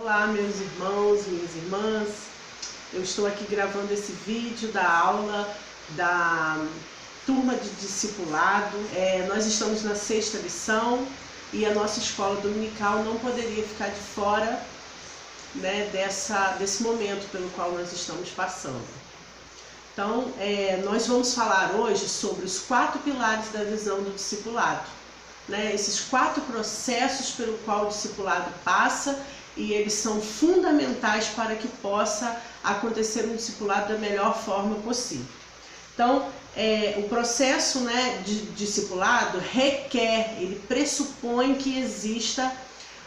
Olá, meus irmãos, minhas irmãs. Eu estou aqui gravando esse vídeo da aula da turma de discipulado. Nós estamos na 6ª lição e a nossa escola dominical não poderia ficar de fora, né, desse momento pelo qual nós estamos passando. Então, nós vamos falar hoje sobre os 4 pilares da visão do discipulado, né? Esses 4 processos pelo qual o discipulado passa, e eles são fundamentais para que possa acontecer um discipulado da melhor forma possível. Então, o processo, né, de discipulado ele pressupõe que exista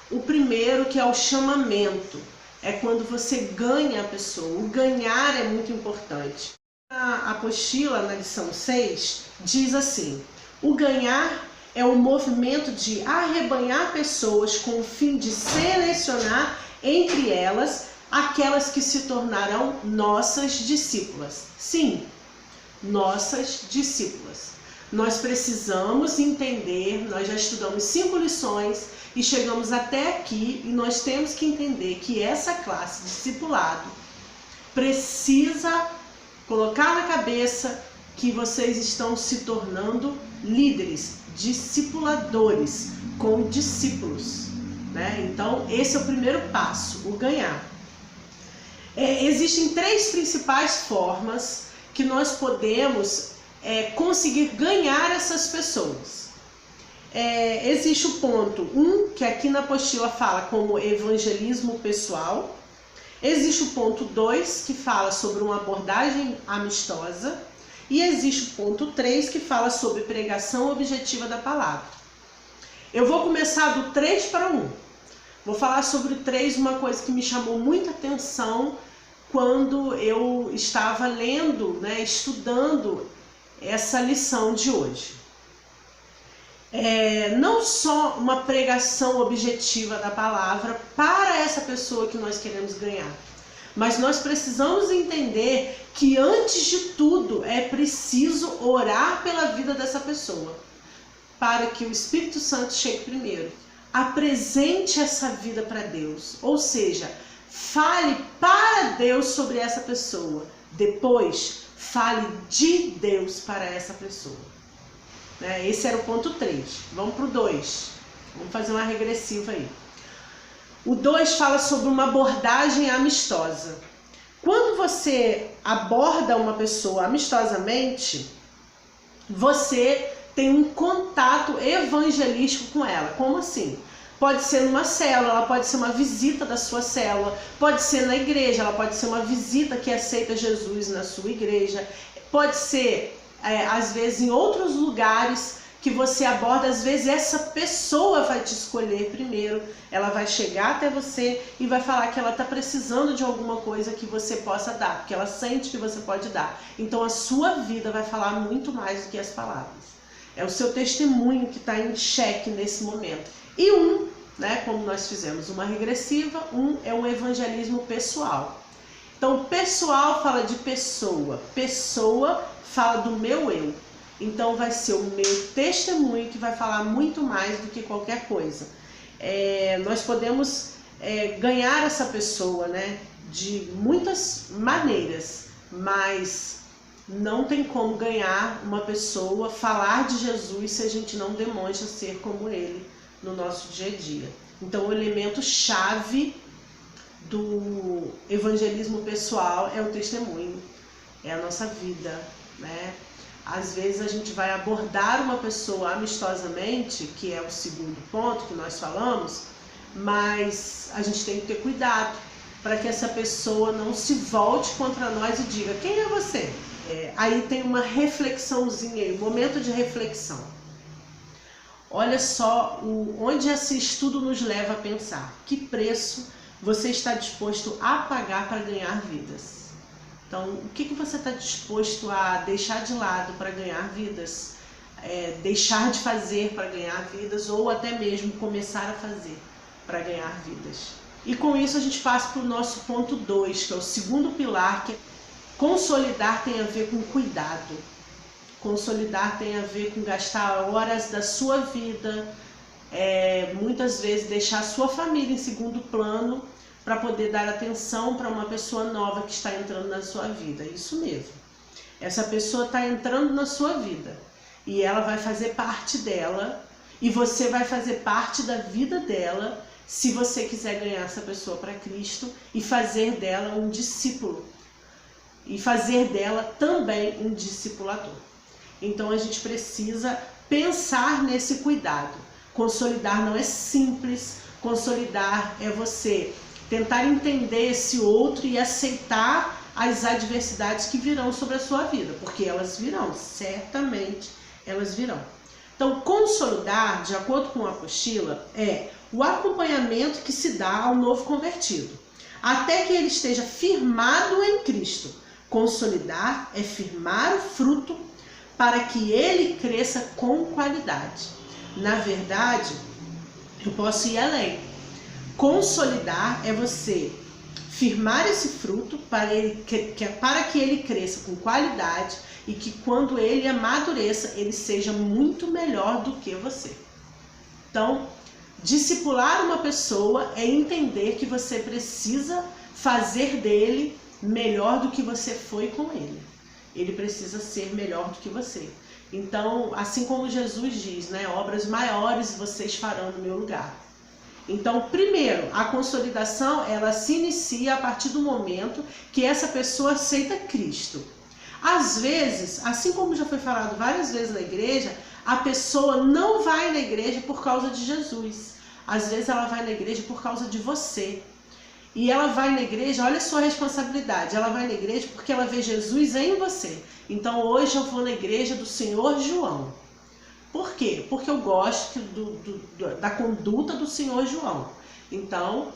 o primeiro, que é o chamamento. É quando você ganha a pessoa. O ganhar é muito importante. A apostila, na lição 6, diz assim: o ganhar é o movimento de arrebanhar pessoas com o fim de selecionar entre elas aquelas que se tornarão nossas discípulas. Sim, nossas discípulas. Nós precisamos entender, nós já estudamos 5 lições e chegamos até aqui, e nós temos que entender que essa classe discipulado precisa colocar na cabeça que vocês estão se tornando líderes, discipuladores, com discípulos, né? Então, esse é o primeiro passo, o ganhar. Existem 3 principais formas que nós podemos conseguir ganhar essas pessoas. Existe o ponto 1, que aqui na apostila fala como evangelismo pessoal. Existe o ponto 2, que fala sobre uma abordagem amistosa. E existe o ponto 3, que fala sobre pregação objetiva da palavra. Eu vou começar do 3 para 1. Vou falar sobre o 3, uma coisa que me chamou muita atenção quando eu estava lendo, né, estudando essa lição de hoje. Não só uma pregação objetiva da palavra para essa pessoa que nós queremos ganhar, mas nós precisamos entender que antes de tudo é preciso orar pela vida dessa pessoa, para que o Espírito Santo chegue primeiro. Apresente essa vida para Deus, ou seja, fale para Deus sobre essa pessoa. Depois, fale de Deus para essa pessoa. Esse era o ponto 3. Vamos para o 2. Vamos fazer uma regressiva aí. O 2 fala sobre uma abordagem amistosa. Quando você aborda uma pessoa amistosamente, você tem um contato evangelístico com ela. Como assim? Pode ser numa célula, ela pode ser uma visita da sua célula, pode ser na igreja, ela pode ser uma visita que aceita Jesus na sua igreja, pode ser, às vezes, em outros lugares que você aborda. Às vezes essa pessoa vai te escolher primeiro, ela vai chegar até você e vai falar que ela está precisando de alguma coisa que você possa dar, porque ela sente que você pode dar. Então a sua vida vai falar muito mais do que as palavras. É o seu testemunho que está em xeque nesse momento. E né, como nós fizemos uma regressiva, é um evangelismo pessoal. Então pessoal fala de pessoa, pessoa fala do meu eu. Então vai ser o meu testemunho que vai falar muito mais do que qualquer coisa. Nós podemos ganhar essa pessoa, né, de muitas maneiras, mas não tem como ganhar uma pessoa, falar de Jesus, se a gente não demonstra ser como ele no nosso dia a dia. Então o elemento chave do evangelismo pessoal é o testemunho, é a nossa vida, né? Às vezes a gente vai abordar uma pessoa amistosamente, que é o segundo ponto que nós falamos, mas a gente tem que ter cuidado para que essa pessoa não se volte contra nós e diga: quem é você? Aí tem uma reflexãozinha aí, um momento de reflexão. Olha só onde esse estudo nos leva a pensar. Que preço você está disposto a pagar para ganhar vidas? Então, o que você está disposto a deixar de lado para ganhar vidas? Deixar de fazer para ganhar vidas, ou até mesmo começar a fazer para ganhar vidas? E com isso a gente passa para o nosso ponto 2, que é o segundo pilar, que é consolidar tem a ver com cuidado. Consolidar tem a ver com gastar horas da sua vida, muitas vezes deixar a sua família em segundo plano para poder dar atenção para uma pessoa nova que está entrando na sua vida. Isso mesmo. Essa pessoa está entrando na sua vida e ela vai fazer parte dela e você vai fazer parte da vida dela se você quiser ganhar essa pessoa para Cristo e fazer dela um discípulo e fazer dela também um discipulador. Então a gente precisa pensar nesse cuidado. Consolidar não é simples, consolidar é você tentar entender esse outro e aceitar as adversidades que virão sobre a sua vida, porque elas virão, certamente elas virão. Então, consolidar, de acordo com a apostila, é o acompanhamento que se dá ao novo convertido, até que ele esteja firmado em Cristo. Consolidar é firmar o fruto para que ele cresça com qualidade. Na verdade, eu posso ir além. Consolidar é você firmar esse fruto para que ele cresça com qualidade e que quando ele amadureça, ele seja muito melhor do que você. Então, discipular uma pessoa é entender que você precisa fazer dele melhor do que você foi com ele. Ele precisa ser melhor do que você. Então, assim como Jesus diz, né, obras maiores vocês farão no meu lugar. Então, primeiro, a consolidação, ela se inicia a partir do momento que essa pessoa aceita Cristo. Às vezes, assim como já foi falado várias vezes na igreja, a pessoa não vai na igreja por causa de Jesus. Às vezes ela vai na igreja por causa de você. E ela vai na igreja, olha a sua responsabilidade, ela vai na igreja porque ela vê Jesus em você. Então hoje eu vou na igreja do Senhor João. Por quê? Porque eu gosto da conduta do Senhor João. Então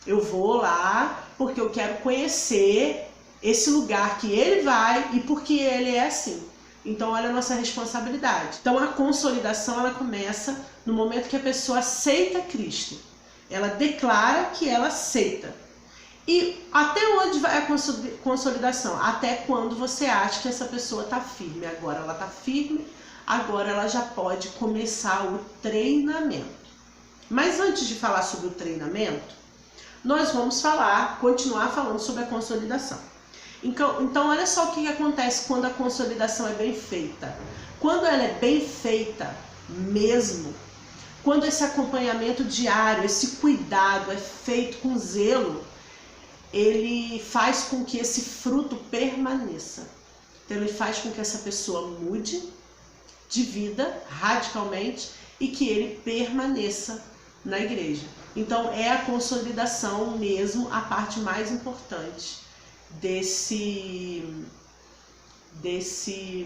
eu vou lá porque eu quero conhecer esse lugar que ele vai e porque ele é assim. Então olha a nossa responsabilidade. Então a consolidação, ela começa no momento que a pessoa aceita Cristo. Ela declara que ela aceita. E até onde vai a consolidação? Até quando você acha que essa pessoa está firme. Agora ela está firme, agora ela já pode começar o treinamento. Mas antes de falar sobre o treinamento, nós vamos continuar falando sobre a consolidação. Então olha só o que acontece quando a consolidação é bem feita. Quando ela é bem feita mesmo, quando esse acompanhamento diário, esse cuidado é feito com zelo, ele faz com que esse fruto permaneça. Então ele faz com que essa pessoa mude de vida radicalmente e que ele permaneça na igreja. Então é a consolidação mesmo a parte mais importante desse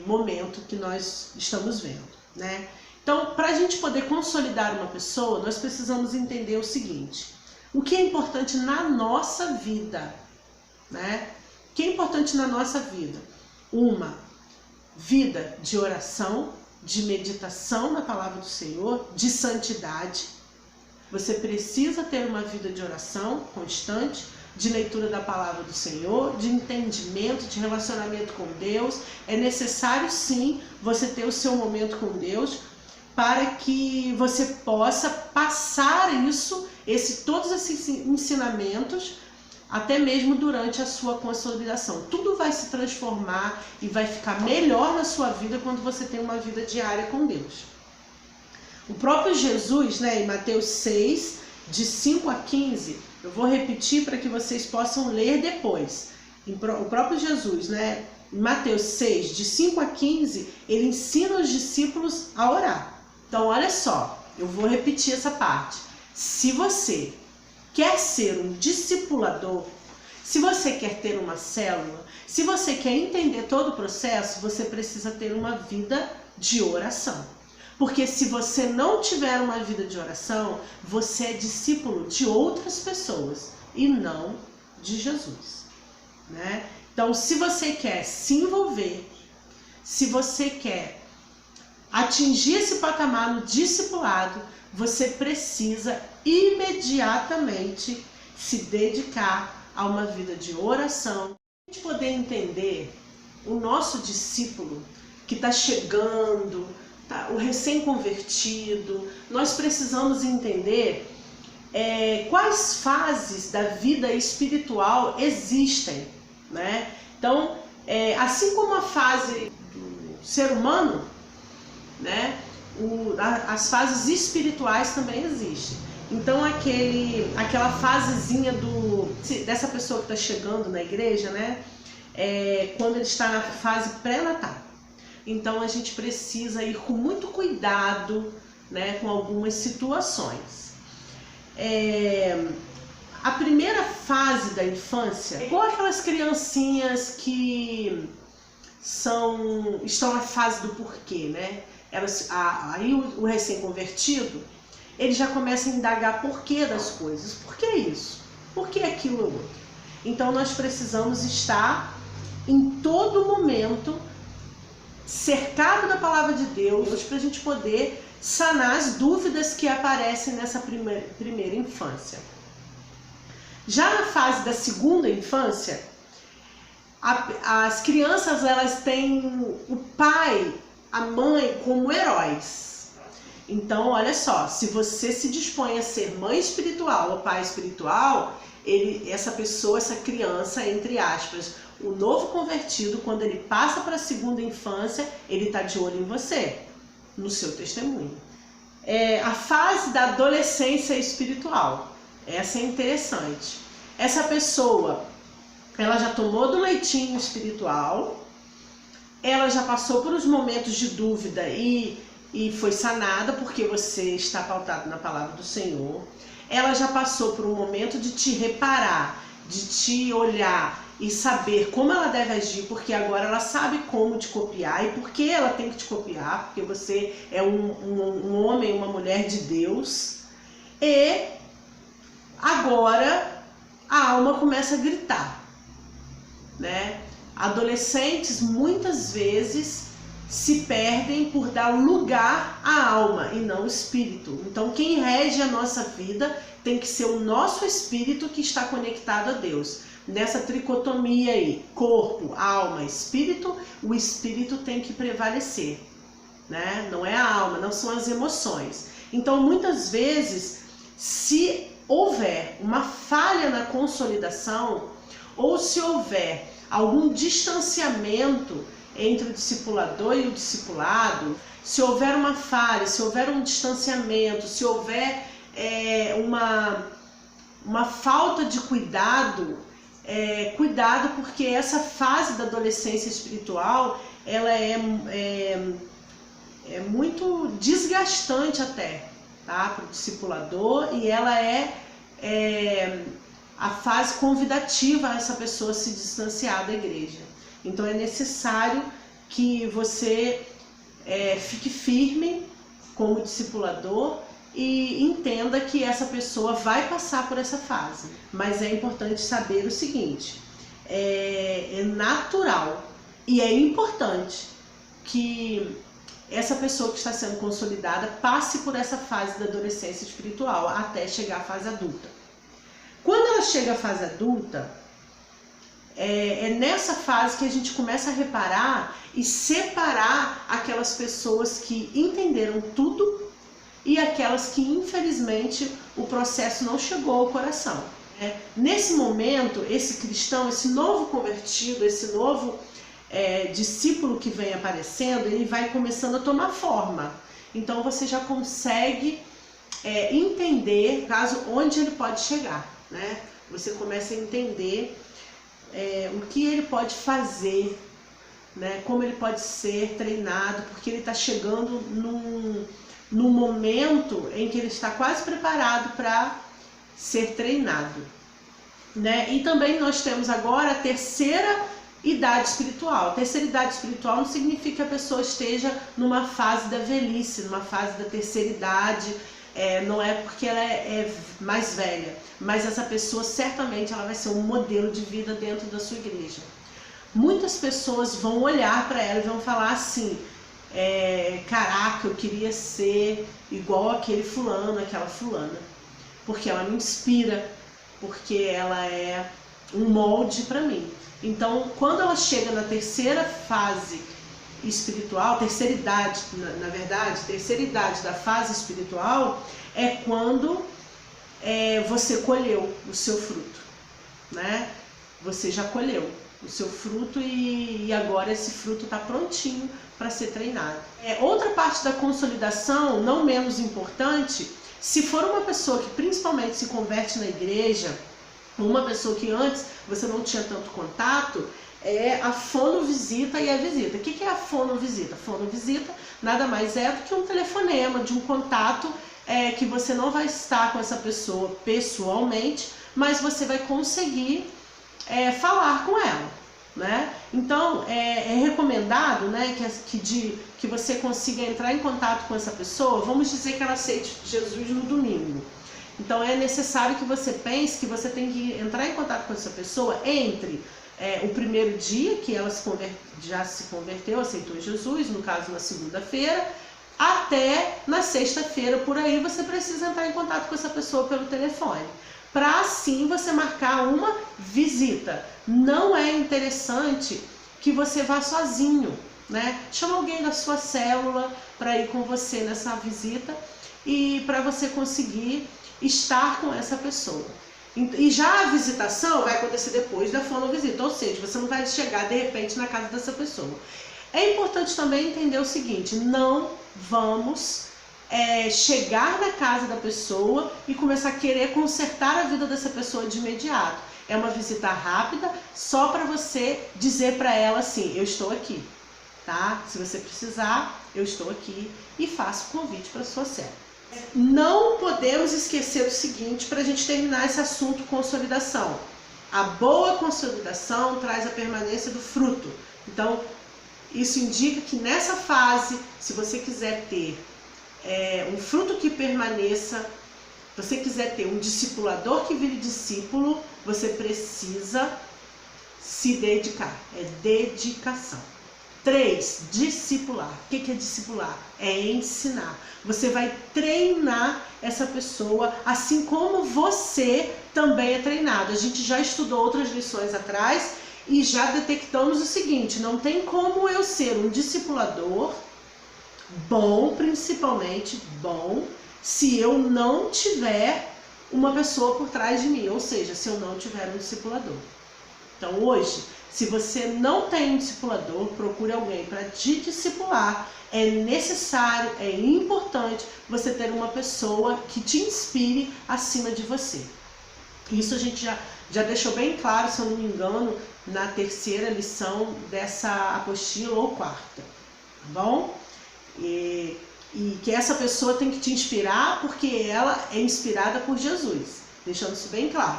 momento que nós estamos vendo, né? Então, para a gente poder consolidar uma pessoa, nós precisamos entender o seguinte: o que é importante na nossa vida, né? O que é importante na nossa vida? Uma vida de oração, de meditação na palavra do Senhor, de santidade. Você precisa ter uma vida de oração constante, de leitura da palavra do Senhor, de entendimento, de relacionamento com Deus. É necessário sim você ter o seu momento com Deus para que você possa passar todos esses ensinamentos até mesmo durante a sua consolidação. Tudo vai se transformar e vai ficar melhor na sua vida quando você tem uma vida diária com Deus. O próprio Jesus, né, em Mateus 6, de 5 a 15, eu vou repetir para que vocês possam ler depois. O próprio Jesus, né, em Mateus 6, de 5 a 15, ele ensina os discípulos a orar. Então, olha só, eu vou repetir essa parte. Se você quer ser um discipulador, se você quer ter uma célula, se você quer entender todo o processo, você precisa ter uma vida de oração. Porque se você não tiver uma vida de oração, você é discípulo de outras pessoas e não de Jesus, né? Então, se você quer se envolver, se você quer atingir esse patamar no discipulado, você precisa imediatamente se dedicar a uma vida de oração. Para a gente poder entender o nosso discípulo que está chegando, o recém-convertido, nós precisamos entender quais fases da vida espiritual existem, né? Então, assim como a fase do ser humano, né, as fases espirituais também existem. Então, aquela fasezinha dessa pessoa que está chegando na igreja, né, quando ele está na fase pré-natal. Então, a gente precisa ir com muito cuidado, né, com algumas situações. A primeira fase da infância, igual aquelas criancinhas que estão na fase do porquê, né? Aí o recém-convertido, ele já começa a indagar porquê das coisas. Por que isso? Por que aquilo ou outro? Então nós precisamos estar em todo momento cercado da palavra de Deus para a gente poder sanar as dúvidas que aparecem nessa primeira infância. Já na fase da segunda infância, as crianças elas têm o pai, a mãe como heróis. Então, olha só, se você se dispõe a ser mãe espiritual ou pai espiritual, essa criança, entre aspas, o novo convertido, quando ele passa para a segunda infância, ele está de olho em você, no seu testemunho. A fase da adolescência espiritual, essa é interessante. Essa pessoa, ela já tomou do leitinho espiritual, ela já passou por uns momentos de dúvida e foi sanada porque você está pautado na palavra do Senhor. Ela já passou por um momento de te reparar, de te olhar e saber como ela deve agir, porque agora ela sabe como te copiar e por que ela tem que te copiar, porque você é um homem, uma mulher de Deus. E agora a alma começa a gritar, né? Adolescentes muitas vezes se perdem por dar lugar à alma e não o espírito. Então quem rege a nossa vida tem que ser o nosso espírito que está conectado a Deus. Nessa tricotomia aí, corpo, alma, espírito, o espírito tem que prevalecer, né? Não é a alma, não são as emoções. Então muitas vezes, se houver uma falha na consolidação, ou se houver algum distanciamento entre o discipulador e o discipulado, se houver uma falha, se houver um distanciamento, se houver uma falta de cuidado, cuidado, porque essa fase da adolescência espiritual, ela é muito desgastante até, tá, para o discipulador, e ela é a fase convidativa a essa pessoa se distanciar da igreja. Então é necessário que você fique firme como discipulador e entenda que essa pessoa vai passar por essa fase. Mas é importante saber o seguinte, é natural e é importante que essa pessoa que está sendo consolidada passe por essa fase da adolescência espiritual até chegar à fase adulta. Quando ela chega à fase adulta, é nessa fase que a gente começa a reparar e separar aquelas pessoas que entenderam tudo e aquelas que, infelizmente, o processo não chegou ao coração. Nesse momento, esse cristão, esse novo convertido, esse novo discípulo que vem aparecendo, ele vai começando a tomar forma. Então você já consegue entender onde ele pode chegar, né? Você começa a entender o que ele pode fazer, né? Como ele pode ser treinado, porque ele está chegando num momento em que ele está quase preparado para ser treinado, né? E também nós temos agora a terceira idade espiritual. A terceira idade espiritual não significa que a pessoa esteja numa fase da velhice, numa fase da terceira idade, não é porque ela é mais velha, mas essa pessoa certamente ela vai ser um modelo de vida dentro da sua igreja. Muitas pessoas vão olhar para ela e vão falar assim, caraca, eu queria ser igual aquele fulano, aquela fulana, porque ela me inspira, porque ela é um molde para mim. Então, quando ela chega na terceira fase espiritual, terceira idade, na verdade, terceira idade da fase espiritual, é quando você colheu o seu fruto, né? Você já colheu o seu fruto e agora esse fruto está prontinho para ser treinado. Outra parte da consolidação, não menos importante, se for uma pessoa que principalmente se converte na igreja, uma pessoa que antes você não tinha tanto contato, é a fonovisita e a visita. O que é a fonovisita? A fonovisita nada mais é do que um telefonema, de um contato que você não vai estar com essa pessoa pessoalmente, mas você vai conseguir falar com ela, né? Então é recomendado, né, que você consiga entrar em contato com essa pessoa. Vamos dizer que ela aceite Jesus no domingo. Então é necessário que você pense que você tem que entrar em contato com essa pessoa entre o primeiro dia que ela já se converteu, aceitou Jesus, no caso na segunda-feira, até na sexta-feira, por aí você precisa entrar em contato com essa pessoa pelo telefone, para assim você marcar uma visita. Não é interessante que você vá sozinho, né? Chama alguém da sua célula para ir com você nessa visita e para você conseguir estar com essa pessoa. E já a visitação vai acontecer depois da fonovisita, ou seja, você não vai chegar de repente na casa dessa pessoa. É importante também entender o seguinte: não vamos chegar na casa da pessoa e começar a querer consertar a vida dessa pessoa de imediato. É uma visita rápida, só para você dizer para ela assim: eu estou aqui, tá? Se você precisar, eu estou aqui, e faço convite para sua célula. Não podemos esquecer o seguinte, para a gente terminar esse assunto consolidação: a boa consolidação traz a permanência do fruto. Então, isso indica que nessa fase, se você quiser ter um fruto que permaneça, se você quiser ter um discipulador que vire discípulo, você precisa se dedicar. É dedicação. 3. Discipular. O que é discipular? É ensinar. Você vai treinar essa pessoa, assim como você também é treinado. A gente já estudou outras lições atrás e já detectamos o seguinte: não tem como eu ser um discipulador bom, principalmente bom, se eu não tiver uma pessoa por trás de mim, ou seja, se eu não tiver um discipulador. Então hoje, se você não tem um discipulador, procure alguém para te discipular. É necessário, é importante você ter uma pessoa que te inspire acima de você. Isso a gente já deixou bem claro, se eu não me engano, na terceira lição dessa apostila ou quarta, tá bom? E que essa pessoa tem que te inspirar porque ela é inspirada por Jesus, deixando isso bem claro.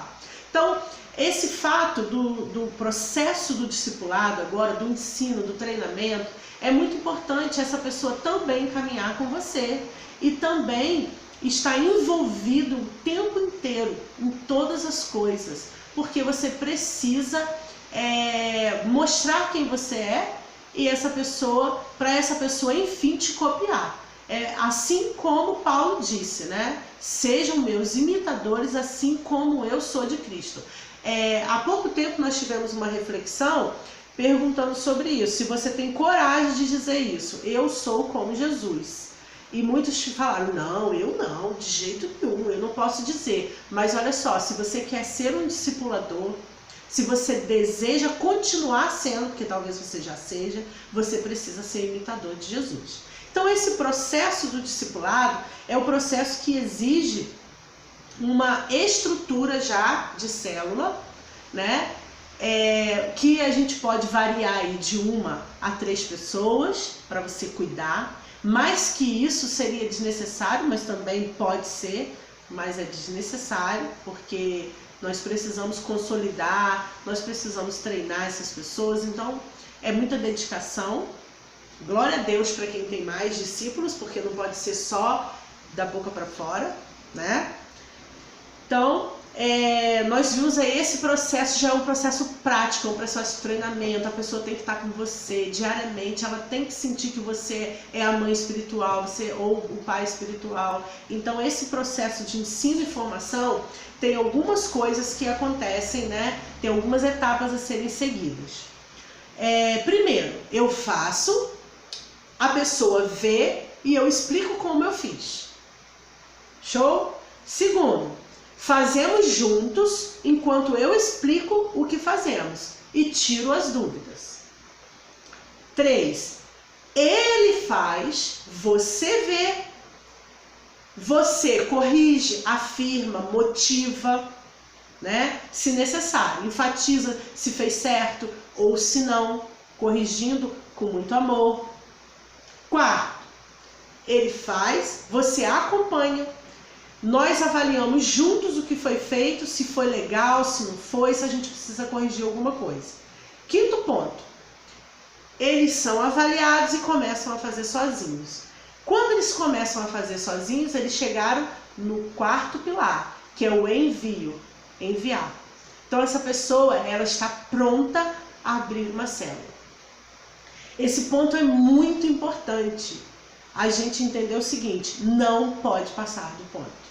Então, esse fato do processo do discipulado agora, do ensino, do treinamento, é muito importante essa pessoa também caminhar com você e também estar envolvido o tempo inteiro em todas as coisas, porque você precisa mostrar quem você é e para essa pessoa enfim te copiar. Assim como Paulo disse, né? Sejam meus imitadores, assim como eu sou de Cristo. Há pouco tempo nós tivemos uma reflexão perguntando sobre isso. Se você tem coragem de dizer isso: eu sou como Jesus. E muitos falaram: não, eu não, de jeito nenhum, eu não posso dizer. Mas olha só, se você quer ser um discipulador, se você deseja continuar sendo, porque talvez você já seja, você precisa ser imitador de Jesus. Então esse processo do discipulado é o processo que exige uma estrutura já de célula, né? Que a gente pode variar aí de 1 a 3 pessoas para você cuidar. Mais que isso seria desnecessário, mas também pode ser, mas é desnecessário, porque nós precisamos consolidar, nós precisamos treinar essas pessoas. Então é muita dedicação. Glória a Deus para quem tem mais discípulos, porque não pode ser só da boca para fora, né? Então, nós vimos aí esse processo, já é um processo prático, é um processo de treinamento. A pessoa tem que estar com você diariamente, ela tem que sentir que você é a mãe espiritual, ou o pai espiritual. Então, esse processo de ensino e formação tem algumas coisas que acontecem, né? Tem algumas etapas a serem seguidas. Primeiro, eu faço, a pessoa vê e eu explico como eu fiz. Show? Segundo, Fazemos juntos enquanto eu explico o que fazemos e tiro as dúvidas. 3. Ele faz, você vê, você corrige, afirma, motiva, né? Se necessário, enfatiza se fez certo ou se não, corrigindo com muito amor. 4. Ele faz, você acompanha. Nós avaliamos juntos o que foi feito, se foi legal, se não foi, se a gente precisa corrigir alguma coisa. 5º ponto. Eles são avaliados e começam a fazer sozinhos. Quando eles começam a fazer sozinhos, eles chegaram no 4º pilar, que é o envio, enviar. Então essa pessoa, ela está pronta a abrir uma célula. Esse ponto é muito importante. A gente entender o seguinte, não pode passar do ponto.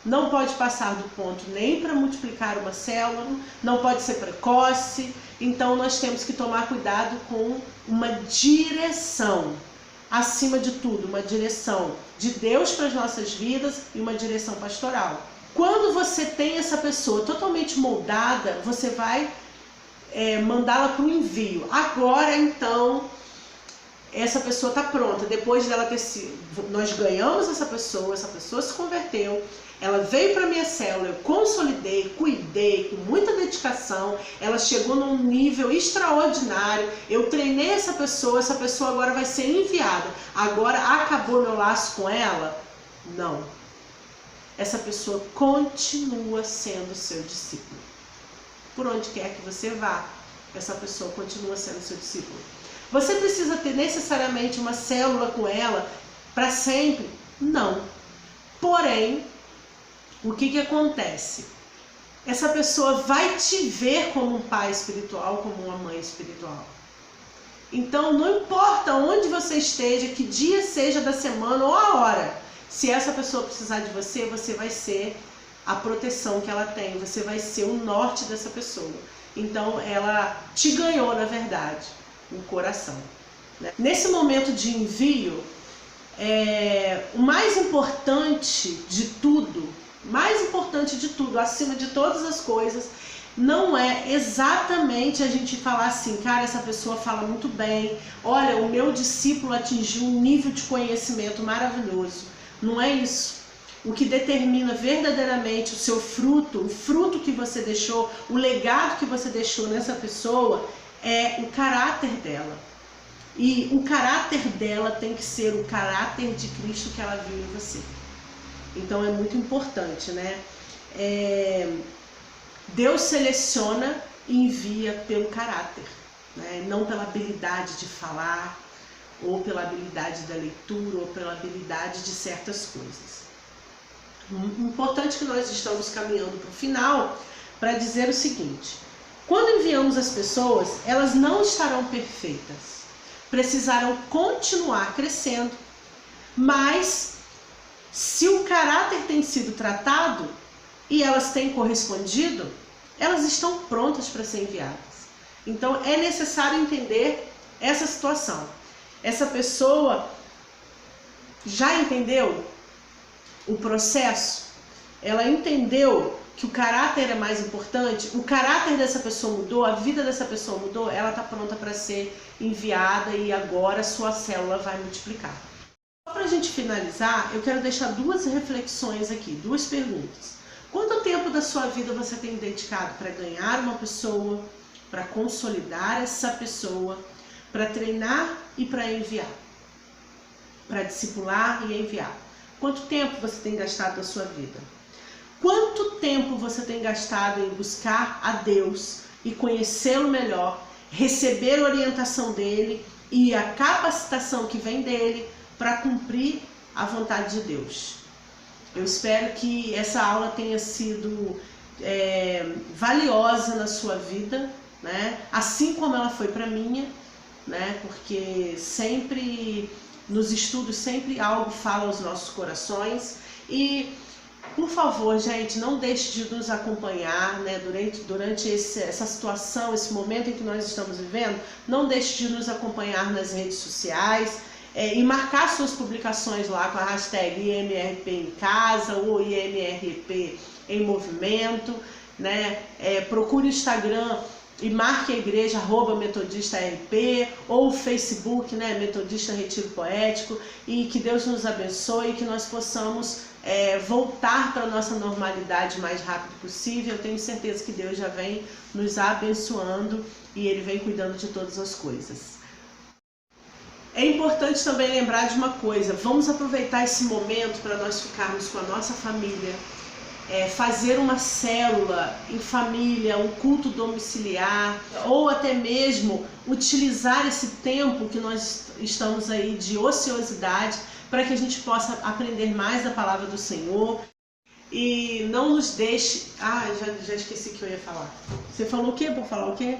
Não pode passar do ponto nem para multiplicar uma célula, não pode ser precoce, então nós temos que tomar cuidado com uma direção. Acima de tudo, uma direção de Deus para as nossas vidas e uma direção pastoral. Quando você tem essa pessoa totalmente moldada, você vai mandá-la para o envio. Agora, então, essa pessoa está pronta. Depois dela ter sido, nós ganhamos essa pessoa se converteu, ela veio para a minha célula, eu consolidei, cuidei com muita dedicação, ela chegou num nível extraordinário, eu treinei essa pessoa agora vai ser enviada. Agora acabou meu laço com ela? Não. Essa pessoa continua sendo seu discípulo. Por onde quer que você vá, essa pessoa continua sendo seu discípulo. Você precisa ter necessariamente uma célula com ela para sempre? Não. Porém, o que acontece? Essa pessoa vai te ver como um pai espiritual, como uma mãe espiritual. Então, não importa onde você esteja, que dia seja da semana ou a hora, se essa pessoa precisar de você, você vai ser a proteção que ela tem, você vai ser o norte dessa pessoa. Então, ela te ganhou, na verdade, o coração. Nesse momento de envio, o mais importante de tudo, acima de todas as coisas, não é exatamente a gente falar assim, cara, essa pessoa fala muito bem, olha, o meu discípulo atingiu um nível de conhecimento maravilhoso. Não é isso. O que determina verdadeiramente o seu fruto, o fruto que você deixou, o legado que você deixou nessa pessoa, é o caráter dela. E o caráter dela tem que ser o caráter de Cristo que ela viu em você. Então é muito importante, né? Deus seleciona e envia pelo caráter, né? Não pela habilidade de falar, ou pela habilidade da leitura, ou pela habilidade de certas coisas. Importante que nós estamos caminhando para o final para dizer o seguinte: quando enviamos as pessoas, elas não estarão perfeitas, precisarão continuar crescendo, mas se o caráter tem sido tratado e elas têm correspondido, elas estão prontas para ser enviadas. Então é necessário entender essa situação. Essa pessoa já entendeu o processo, ela entendeu que o caráter é mais importante, o caráter dessa pessoa mudou, a vida dessa pessoa mudou, ela está pronta para ser enviada e agora a sua célula vai multiplicar. Para a gente finalizar, eu quero deixar duas reflexões aqui, duas perguntas. Quanto tempo da sua vida você tem dedicado para ganhar uma pessoa, para consolidar essa pessoa, para treinar e para enviar? Para discipular e enviar. Quanto tempo você tem gastado da sua vida? Quanto tempo você tem gastado em buscar a Deus e conhecê-lo melhor, receber a orientação dele e a capacitação que vem dele para cumprir a vontade de Deus? Eu espero que essa aula tenha sido valiosa na sua vida, né? Assim como ela foi para minha, né? Porque sempre nos estudos, sempre algo fala aos nossos corações. E, por favor, gente, não deixe de nos acompanhar, né? Durante essa situação, esse momento em que nós estamos vivendo, não deixe de nos acompanhar nas redes sociais. e marcar suas publicações lá com a hashtag IMRP em casa ou IMRP em movimento, né? Procure o Instagram e marque a igreja @metodistarp ou o Facebook, né, Metodista Retiro Poético, e que Deus nos abençoe e que nós possamos voltar para a nossa normalidade o mais rápido possível. Eu tenho certeza que Deus já vem nos abençoando e Ele vem cuidando de todas as coisas. É importante também lembrar de uma coisa: vamos aproveitar esse momento para nós ficarmos com a nossa família, fazer uma célula em família, um culto domiciliar, ou até mesmo utilizar esse tempo que nós estamos aí de ociosidade para que a gente possa aprender mais da palavra do Senhor. E não nos deixe... já esqueci o que eu ia falar. Você falou o quê? Vou falar o quê?